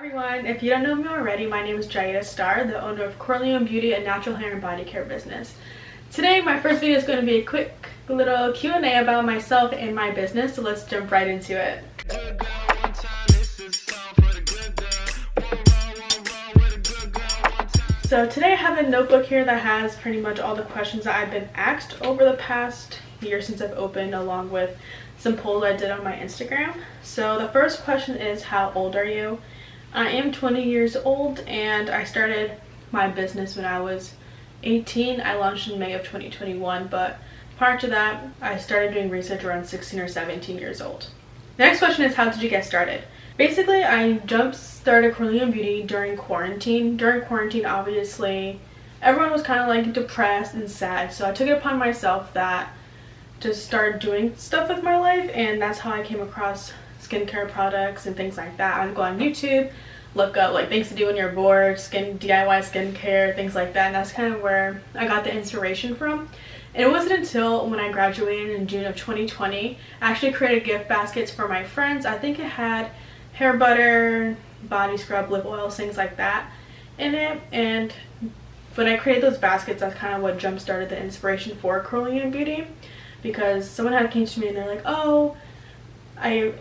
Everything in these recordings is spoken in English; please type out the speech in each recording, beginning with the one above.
everyone, if you don't know me already, my name is Jaida Starr, the owner of Corleone Beauty, a natural hair and body care business. Today, my first video is going to be a quick little Q&A about myself and my business, so let's jump right into it. So today I have a notebook here that has pretty much all the questions that I've been asked over the past year since I've opened, along with some polls I did on my Instagram. So the first question is, how old are you? I am 20 years old and I started my business when I was 18. I launched in May of 2021, but prior to that I started doing research around 16 or 17 years old. The next question is, how did you get started? Basically, I started Corleone Beauty during quarantine. During quarantine, obviously everyone was kind of like depressed and sad, so I took it upon myself that to start doing stuff with my life, and that's how I came across skincare products and things like that. I'd go on YouTube, look up like things to do when you're bored, DIY skincare, things like that, and that's kind of where I got the inspiration from. And it wasn't until when I graduated in June of 2020, I actually created gift baskets for my friends. I think it had hair butter, body scrub, lip oils, things like that in it, and when I created those baskets, that's kind of what jump started the inspiration for Corleone Beauty. Because someone had came to me and they're like, oh, I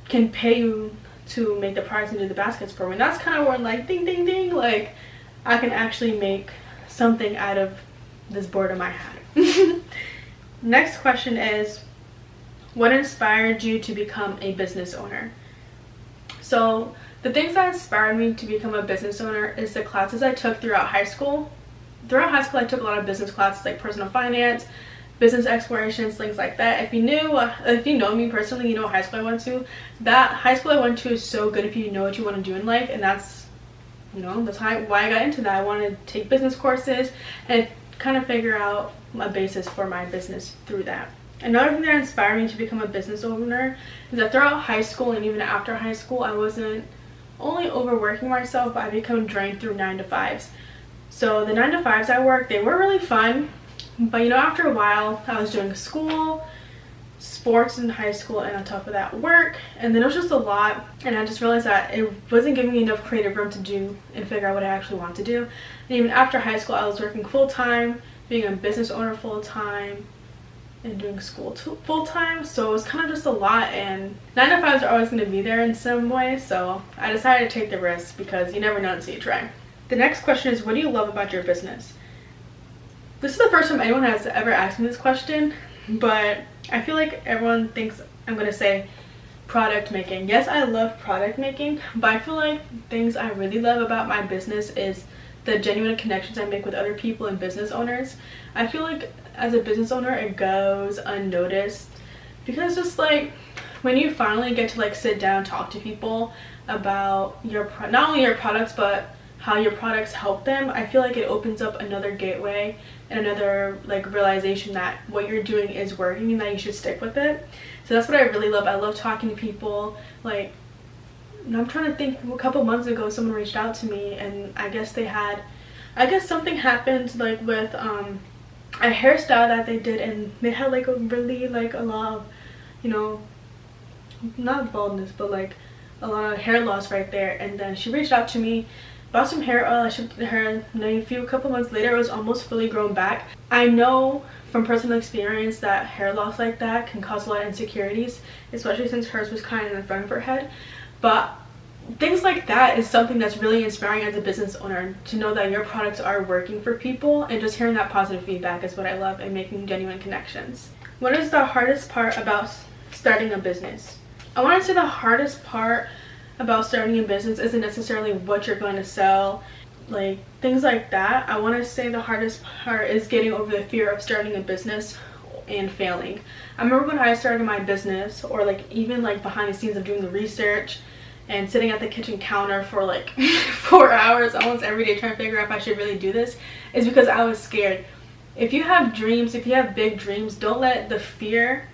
can pay you to make the products and do the baskets for me. And that's kind of where I'm like, ding ding ding, like I can actually make something out of this boredom I had. Next question is, what inspired you to become a business owner? So the things that inspired me to become a business owner is the classes I took throughout high school. Throughout high school I took a lot of business classes like personal finance, business explorations, things like that. If you know me personally, you know what high school I went to. That high school I went to is so good if you know what you want to do in life, and that's, that's why I got into that. I wanted to take business courses and kind of figure out a basis for my business through that. Another thing that inspired me to become a business owner is that throughout high school and even after high school, I wasn't only overworking myself, but I became drained through 9-to-5s. So the 9-to-5s I worked, they were really fun. But after a while, I was doing school, sports in high school, and on top of that, work. And then it was just a lot. And I just realized that it wasn't giving me enough creative room to do and figure out what I actually want to do. And even after high school, I was working full-time, being a business owner full-time, and doing school full-time. So it was kind of just a lot. And 9-to-5s are always going to be there in some way. So I decided to take the risk because you never know until you try. The next question is, what do you love about your business? This is the first time anyone has ever asked me this question, but I feel like everyone thinks I'm going to say product making. Yes, I love product making, but I feel like things I really love about my business is the genuine connections I make with other people and business owners. I feel like as a business owner, it goes unnoticed because just like when you finally get to like sit down and talk to people about not only your products, but how your products help them, I feel like it opens up another gateway and another like realization that what you're doing is working and that you should stick with it. So that's what I really love. I love talking to people. Like, I'm trying to think, a couple months ago someone reached out to me, and I guess something happened like with a hairstyle that they did, and they had like a really like a lot of not baldness, but like a lot of hair loss right there. And then she reached out to me, bought some hair oil. I shipped her, and a couple months later it was almost fully grown back. I know from personal experience that hair loss like that can cause a lot of insecurities, especially since hers was kind of in the front of her head. But things like that is something that's really inspiring as a business owner, to know that your products are working for people, and just hearing that positive feedback is what I love, and making genuine connections. What is the hardest part about starting a business? I want to say the hardest part about starting a business isn't necessarily what you're going to sell, like things like that. I want to say the hardest part is getting over the fear of starting a business and failing. I remember when I started my business, or like even like behind the scenes of doing the research and sitting at the kitchen counter for like 4 hours almost every day trying to figure out if I should really do this, is because I was scared. If you have dreams, if you have big dreams, don't let the fear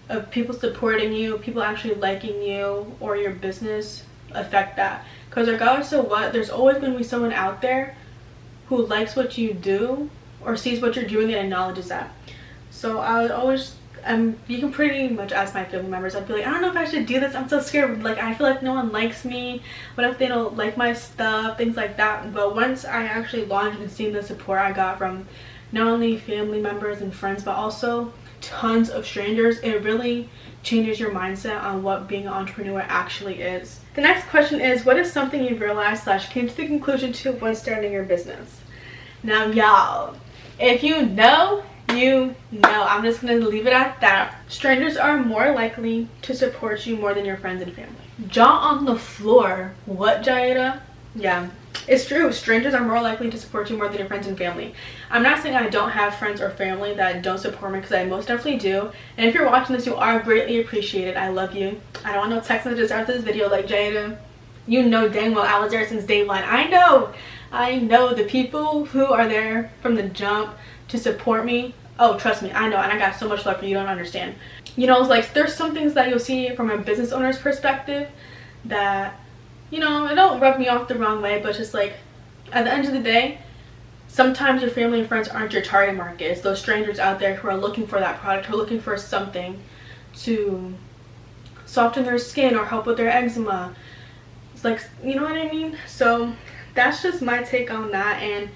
of people supporting you, people actually liking you or your business affect that. Because regardless of what, there's always going to be someone out there who likes what you do or sees what you're doing and acknowledges that. So I you can pretty much ask my family members. I'd be like, I don't know if I should do this, I'm so scared, like I feel like no one likes me, what if they don't like my stuff, things like that. But once I actually launched and seen the support I got from not only family members and friends but also tons of strangers, it really changes your mindset on what being an entrepreneur actually is. The next question is, what is something you've realized / came to the conclusion to when starting your business? Now y'all, if you know, you know. I'm just gonna leave it at that. Strangers are more likely to support you more than your friends and family. Jaw on the floor. What, Jayda? Yeah, it's true. Strangers are more likely to support you more than your friends and family. I'm not saying I don't have friends or family that don't support me, because I most definitely do. And if you're watching this, you are greatly appreciated. I love you. I don't want no text messages after this video like, Jayda, you know dang well I was there since day one. I know the people who are there from the jump to support me. Oh, trust me, I know, and I got so much love for you, don't understand. You know, it's like there's some things that you'll see from a business owner's perspective that, you know, it don't rub me off the wrong way, but just like at the end of the day, sometimes your family and friends aren't your target market. It's those strangers out there who are looking for that product, who are looking for something to soften their skin or help with their eczema. It's like, you know what I mean? So that's just my take on that. And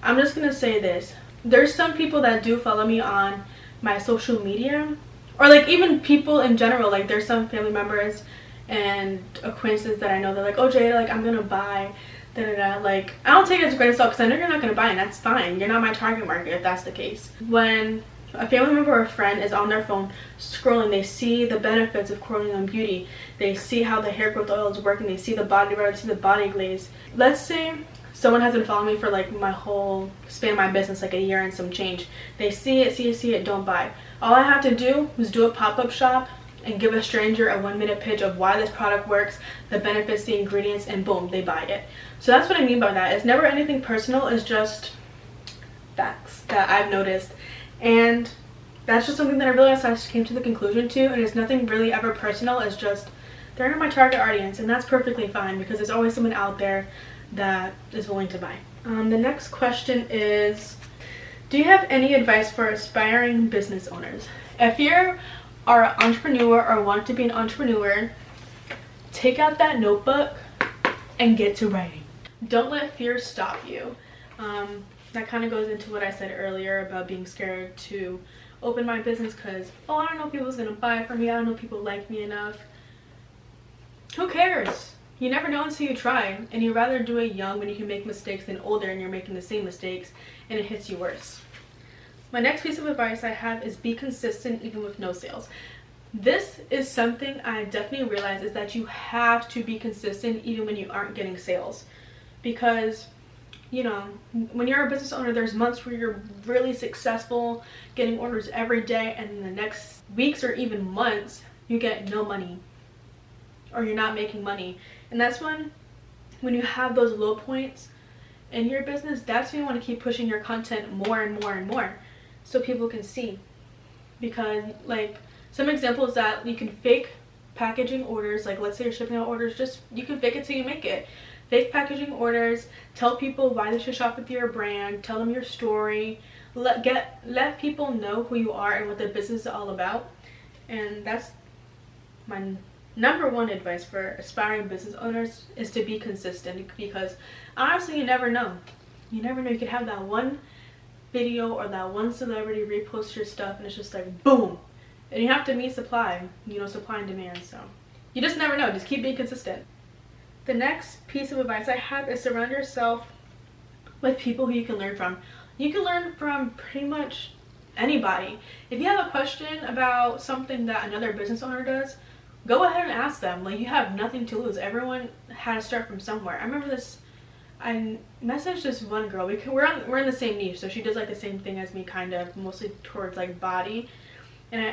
I'm just gonna say this, there's some people that do follow me on my social media, or like even people in general. Like there's some family members and acquaintances that I know, they're like, oh Jayda, like I'm gonna buy da da da. Like I don't take it as a grain of salt, because I know you're not gonna buy, and that's fine. You're not my target market if that's the case. When a family member or a friend is on their phone scrolling, they see the benefits of Corleone Beauty, they see how the hair growth oil is working, they see the body butter, they see the body glaze. Let's say someone has been following me for like my whole span of my business, like a year and some change. They see it, don't buy. All I have to do is do a pop-up shop and give a stranger a 1-minute pitch of why this product works, the benefits, the ingredients, and boom, they buy it. So that's what I mean by that. It's never anything personal, it's just facts that I've noticed. And that's just something that I realized I came to the conclusion to, and it's nothing really ever personal. It's just they're not my target audience, and that's perfectly fine, because there's always someone out there that is willing to buy. The next question is, do you have any advice for aspiring business owners? If you're an entrepreneur or want to be an entrepreneur, take out that notebook and get to writing. Don't let fear stop you. That kind of goes into what I said earlier about being scared to open my business because, oh, I don't know if people's gonna buy from me, I don't know if people like me enough. Who cares? You never know until you try, and you'd rather do it young when you can make mistakes than older and you're making the same mistakes and it hits you worse. My next piece of advice I have is be consistent even with no sales. This is something I definitely realized, is that you have to be consistent even when you aren't getting sales. Because, you know, when you're a business owner, there's months where you're really successful, getting orders every day, and the next weeks or even months, you get no money, or you're not making money. And that's when you have those low points in your business, that's when you want to keep pushing your content more and more and more so people can see. Because, like, some examples that you can fake packaging orders, like let's say you're shipping out orders, just you can fake it till you make it. Fake packaging orders, tell people why they should shop with your brand, tell them your story, let people know who you are and what the business is all about. And that's my number one advice for aspiring business owners, is to be consistent. Because honestly, you never know. You could have that one video or that one celebrity repost your stuff and it's just like boom, and you have to meet supply, you know, supply and demand. So you just never know. Just keep being consistent. The next piece of advice I have is surround yourself with people who you can learn from. You can learn from pretty much anybody. If you have a question about something that another business owner does, go ahead and ask them. Like, you have nothing to lose. Everyone had to start from somewhere. I remember this, I messaged this one girl. We're in the same niche, so she does like the same thing as me, kind of, mostly towards like body. And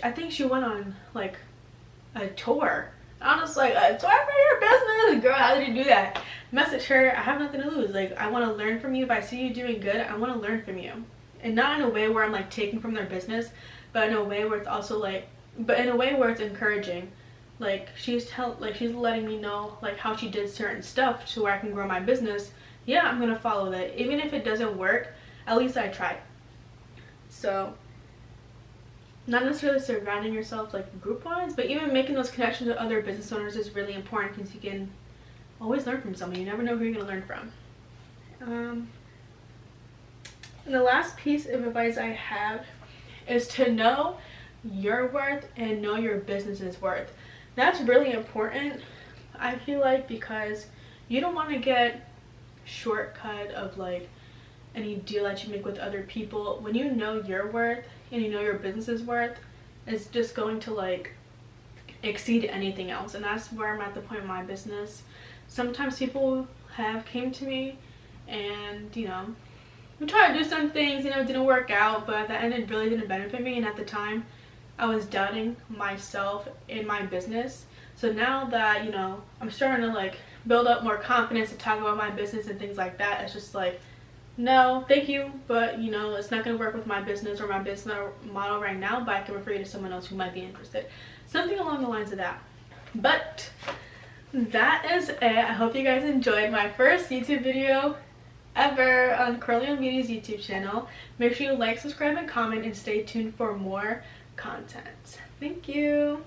I think she went on like a tour. I'm just like, a tour for your business? Girl, how did you do that? Message her, I have nothing to lose. Like, I want to learn from you. If I see you doing good, I want to learn from you. And not in a way where I'm like taking from their business, but in a way where it's also like, but in a way where it's encouraging. Like, she's letting me know like how she did certain stuff to where I can grow my business. Yeah, I'm gonna follow that. Even if it doesn't work, at least I tried. So not necessarily surrounding yourself like group wise, but even making those connections with other business owners is really important, because you can always learn from someone. You never know who you're going to learn from. And the last piece of advice I have is to know your worth and know your business's worth. That's really important, I feel like, because you don't want to get shortcut of like any deal that you make with other people. When you know your worth and you know your business's worth, it's just going to like exceed anything else. And that's where I'm at the point in my business. Sometimes people have came to me and, you know, we tried to do some things, you know, it didn't work out, but at the end it really didn't benefit me. And at the time I was doubting myself in my business. So now that, you know, I'm starting to like build up more confidence to talk about my business and things like that, it's just like, no, thank you, but you know, it's not going to work with my business or my business model right now, but I can refer you to someone else who might be interested. Something along the lines of that. But that is it. I hope you guys enjoyed my first YouTube video ever on Curly Beauty's YouTube channel. Make sure you like, subscribe, and comment, and stay tuned for more content. Thank you.